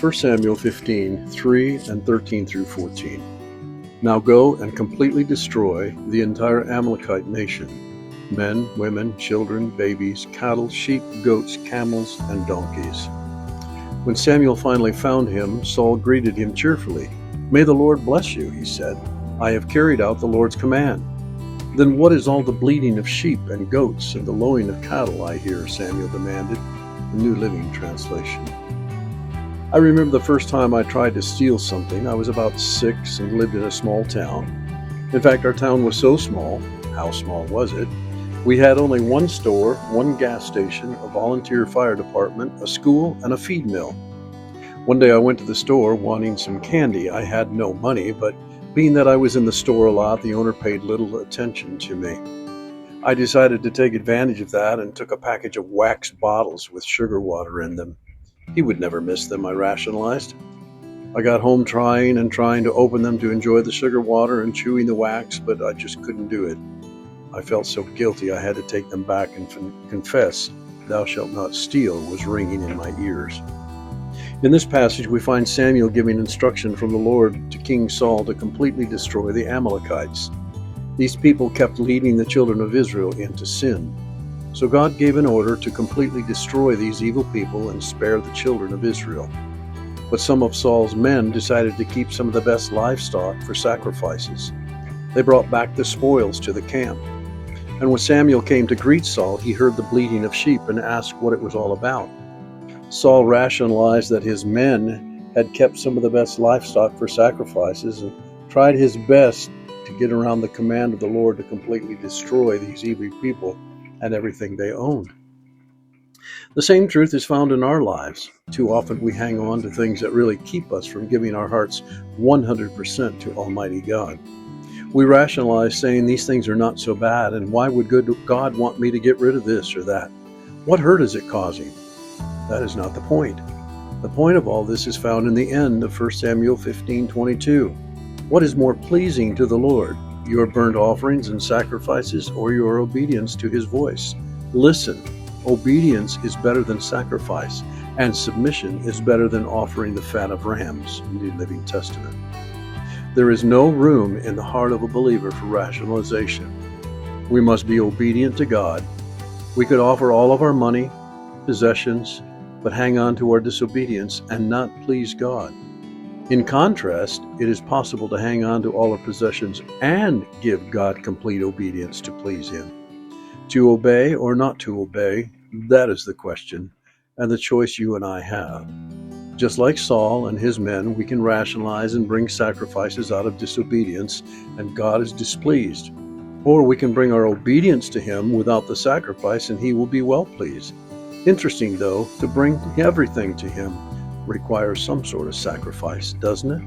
1 Samuel 15, 3 and 13 through 14. Now go and completely destroy the entire Amalekite nation, men, women, children, babies, cattle, sheep, goats, camels, and donkeys. When Samuel finally found him, Saul greeted him cheerfully. May the Lord bless you, he said. I have carried out the Lord's command. Then what is all the bleating of sheep and goats and the lowing of cattle I hear? Samuel demanded. The New Living Translation. I remember the first time I tried to steal something. I was about 6 and lived in a small town. In fact, our town was so small. How small was it? We had only one store, one gas station, a volunteer fire department, a school, and a feed mill. One day I went to the store wanting some candy. I had no money, but being that I was in the store a lot, the owner paid little attention to me. I decided to take advantage of that and took a package of wax bottles with sugar water in them. He would never miss them, I rationalized. I got home trying to open them to enjoy the sugar water and chewing the wax, but I just couldn't do it. I felt so guilty I had to take them back and confess, "Thou shalt not steal," was ringing in my ears. In this passage, we find Samuel giving instruction from the Lord to King Saul to completely destroy the Amalekites. These people kept leading the children of Israel into sin. So God gave an order to completely destroy these evil people and spare the children of Israel. But some of Saul's men decided to keep some of the best livestock for sacrifices. They brought back the spoils to the camp. And when Samuel came to greet Saul, he heard the bleating of sheep and asked what it was all about. Saul rationalized that his men had kept some of the best livestock for sacrifices and tried his best to get around the command of the Lord to completely destroy these evil people and everything they owned. The same truth is found in our lives. Too often we hang on to things that really keep us from giving our hearts 100% to Almighty God. We rationalize saying these things are not so bad, and why would God want me to get rid of this or that? What hurt is it causing? That is not the point. The point of all this is found in the end of 1 Samuel 15:22. What is more pleasing to the Lord, your burnt offerings and sacrifices, or your obedience to his voice? Listen, obedience is better than sacrifice, and submission is better than offering the fat of rams. New Living Testament. There is no room in the heart of a believer for rationalization. We must be obedient to God. We could offer all of our money, possessions, but hang on to our disobedience and not please God. In contrast, it is possible to hang on to all our possessions and give God complete obedience to please him. To obey or not to obey, that is the question, and the choice you and I have. Just like Saul and his men, we can rationalize and bring sacrifices out of disobedience, and God is displeased. Or we can bring our obedience to him without the sacrifice, and he will be well pleased. Interesting, though, to bring everything to him requires some sort of sacrifice, doesn't it?